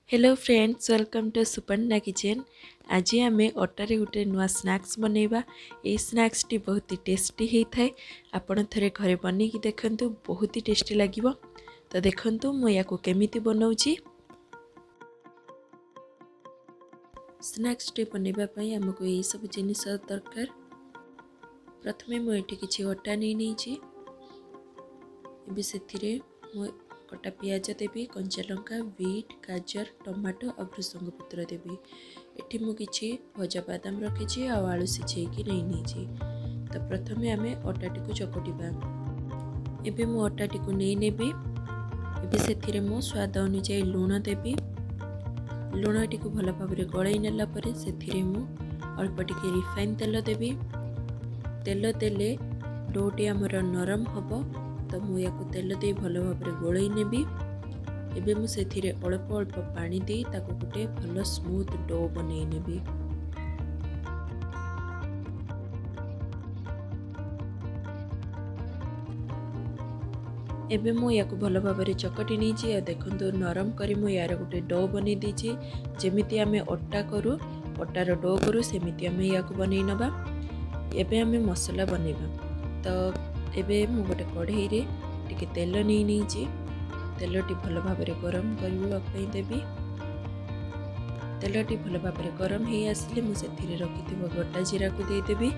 Hello friends, welcome to Suparna kitchen. आज आम अटारे गोटे नुआ स्नैक्स बनैबा। ये स्नैक्स टी बहुत ही टेस्टी होता है। आपण थरे घरे बन की देखंतु, बहुत ही टेस्टी लगिवो। तो देखंतु मु याको केमिति बनाउची। स्नैक्स टी बनैबा पई हमको ये सब जिनिस दरकार। प्रथमे मु एठी किछि अटा नै नैची। एबे सेथिरे मु कटा पियाज देवी, कंचा लंका, बीट, गाजर, टमाटो और भृसंग पत्र देवी। एठी मु किछि भजा बादाम रखिछि आ आलू सिझेइकी नहीं। तो प्रथमे आमे अटाटी को चकटिबा। एबे मु अटाटी को नै नेबी। एबे सेथिरे मु स्वाद अनुसार लूण देवी। लूणटी को भल भाव गलाई नेला परे सेथिरे मु अल्प टिके रिफाइन तेल देवी। तेल देले डोटी आमर नरम हबो। तो मु याको तेल दे भल भाव गोलाई नेबी। एबे मु सेथिरे अल्प अल्प पानी दे ताको गोटे भल स्मूथ डो बनै नेबी। एबे मु याको भल भाव चकटी नहीं। देखंतु नरम करी मु यार गोटे डो बनै दीची। जेमिति आमे अट्टा करू, अट्टार डो करू, सेमिति आमे याको बनै नबा। एबे आमे मसला बनैबा। तो एबे मु गोटे कढ़ई रे टिके तेल नहीं। तेलटी भल भाव गरम करने देवी। तेलटी भल भाव गरम हो आसिले मु सेथिरे रखिथिबो गोटा जीरा को दे देवी।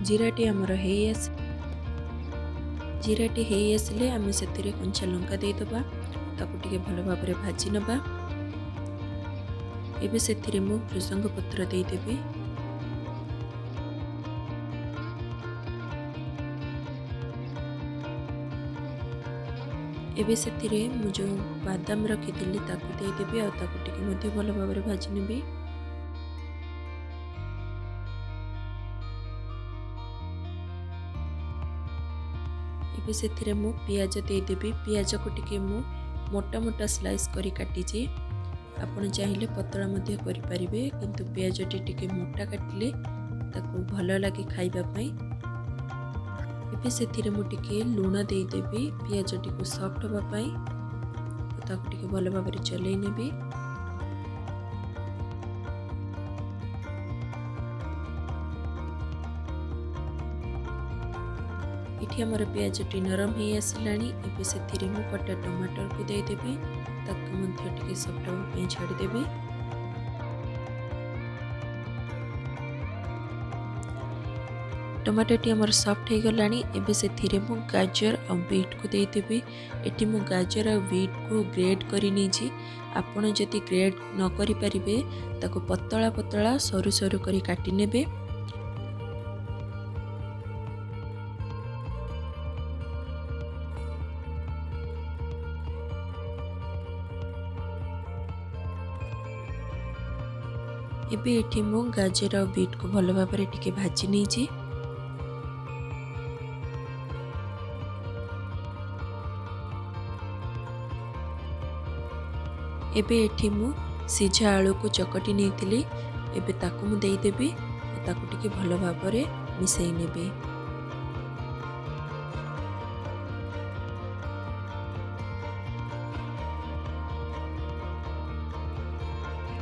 जीराटी हमर हे आस जीराटी हे आसिले आमे सेथिरे कंचा लंका दे दबा। ताको टिके भल भाव भाजी नबा। एबे सेथिरे मु भृसंग पत्र दे देवी। एबे सेथिरे मु जो बादाम रखिथिली ताको दे देवी आ ताको टिके मध्ये भल भाव भाजी नेबी। एबे सेथिरे मु पियाज दे देवी। पियाज को टिके मु मोटा मोटा स्लाइस करी काटिची। आपण चाहिले पतला मध्ये करि परिबे, किंतु पियाज टिके मोटा काटिले ताको भल लागे खाइबा पई। एबे सेथिरे मु टिके लूण दे देवी पियाज टिको सॉफ्ट होबा पई। ताको टिके भल भाव चलै नेबी। इठी हमर पियाज टी नरम हो आसलानी। एबे सेथिरे मु कटा टमाटर को दे देवी। ताको मध्ये टिके सॉफ्ट होबा पई छाडी देवी। टमाटो टी हमर सॉफ्ट हो गलानी। एबे सेथिरे मु गाजर और बीट को दे देवी। एठी मु गाजर और बीट को ग्रेट करी नीची। आपण जति ग्रेट न करि परिबे ताको पतला पतला सरू सरू करी काटी नेबे। एबे एठी मु गाजर और बीट को भल भाव टिके भाजी नीची। एबे एठी मु सिझा आलू को चकटी नेइतिली। एबे ताको मु देई देबी। ताको टिके भल भाव मिसई नेबी।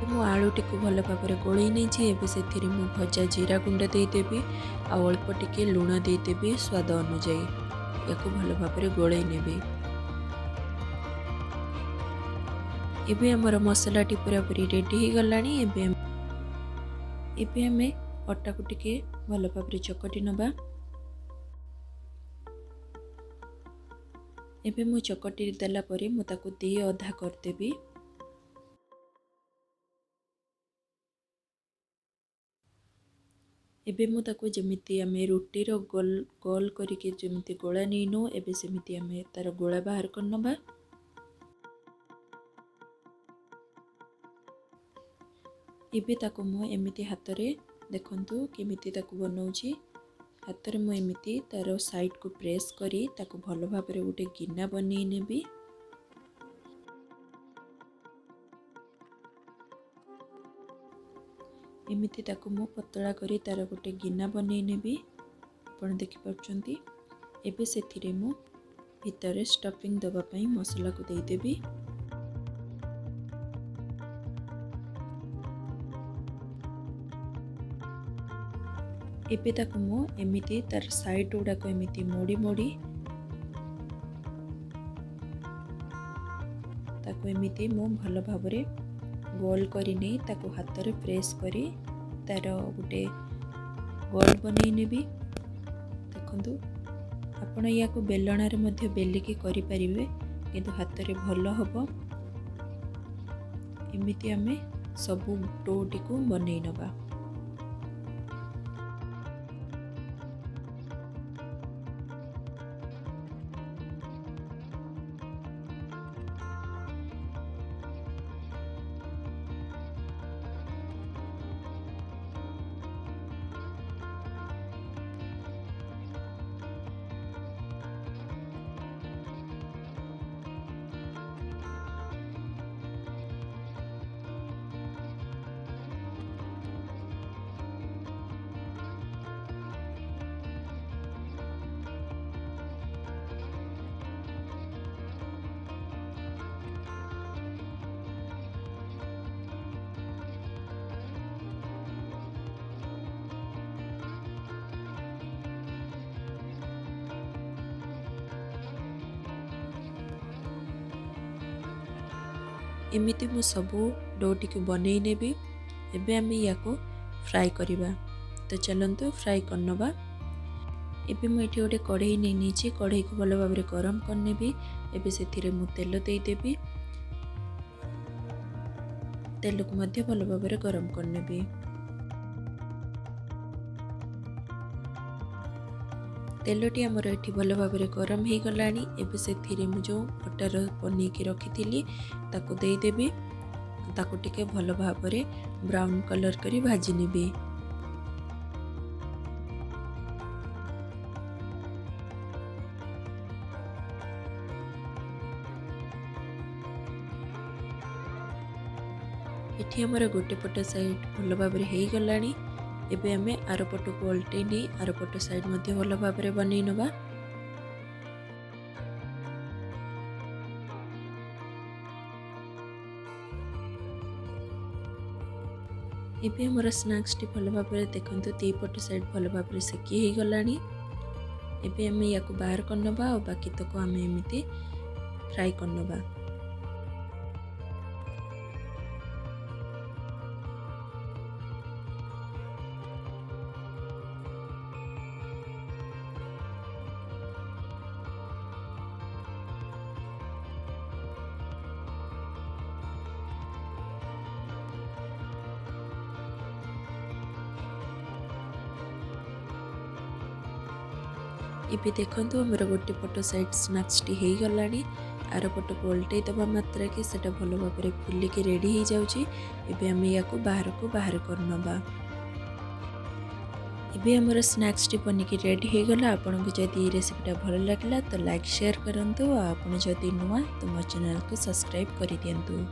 मु आलू टिको भल भाव गोळई नेछि। एबे सेथिरे मु भजा जीरा गुंड देई देबी आ अल्प टिके लूण देई देबी स्वाद अनुसार। याको भल भाव गोळई नेबी। एबे हमर मसला टी पूरा पूरी रेडी हो गलानी। एबे हमें अटा को टिके भल भाव चकटी नबा। एबे मु चकटी देला परे मु ताको दी अधा कर देबी। एबे मु ताको जेमिति आमे रोटी रो गोल गोल करिके जेमिति गोळा नैनो, एबे सेमिति आमे तार गोळा बाहर कर नबा। एबे ताको मु एमिति हातरे देखंतु केमिति ताको बनाउची। हातरे मु एमिति तार साइड को प्रेस करी ताको भल भाव गोटे गिना बनै नेबी। एमिति ताको मु पतला करी तार गोटे गिना बनै नेबी। आपण देखि पाउछंती। एबे सेथिरे मु भितरे स्टफिंग दबा पई मसला को दे देबी। एबे ताको मु एमिति तार साइड गुडा को एमिति मोड़ी मोड़ी ताको एमिति मु भल भाबरे गोल करी नै ताको हाथ रे प्रेस करी तार गुटे गोल बनै नेबी। देखंतु आपण या को बेलणा रे मध्य बेलिकी करि परिबे किंतु हाथ रे भल हबो। एमिति आमे सबु डोटी को बनै नबा। एमिति मु सबू डोटी को बनै नेबी। एबे आमे या को फ्राई करिबा। तो चलंतु फ्राई करनबा। एबे मु एठी गोटे कढ़ई नै नीचे कढ़ई को भल भाबरे गरम करनेबी। एबे सेथिरे मु तेल देई देबी। तेल को मध्य भल भाबरे गरम करनेबी। तेलटी आमर एठी भल भाबरे गरम हे गलानी। एबे सेथिरे मु जो मटर बनै के रखिथिली ताको देई देबी। ताको टिके भल भाबरे ब्राउन कलर करी भाजी नेबी। एठी आमर गोटे पट साइड भल भाबरे हे गलानी। एबे आमे आर पट को उल्टे नै आर पट साइड मध्य भल भाबरे बनै नबा। एबे हमर स्नैक्स टी भल भाबरे देखंतु ती पट साइड भल भाबरे सेकी हे गलानी। एबे आमे या को बाहर करनबा और बाकी तक आमे एमिति फ्राई करनबा। एबे देखंतु हमर गोटे पट साइड स्नैक्स टी हे गलानी। आर पट को उल्टे दबा मात्रा के सेटा भल भाबरे फुली के रेडी हे जाउची। एबे आमे या को बाहर करनबा। एबे हमर स्नैक्स टी बनी के रेडी हे गला। आपन को जदी ए रेसिपीटा भल लागला तो लाइक शेयर करंतु। आपन जदी नुवा तो मो चैनल को सब्सक्राइब करि दियंतु।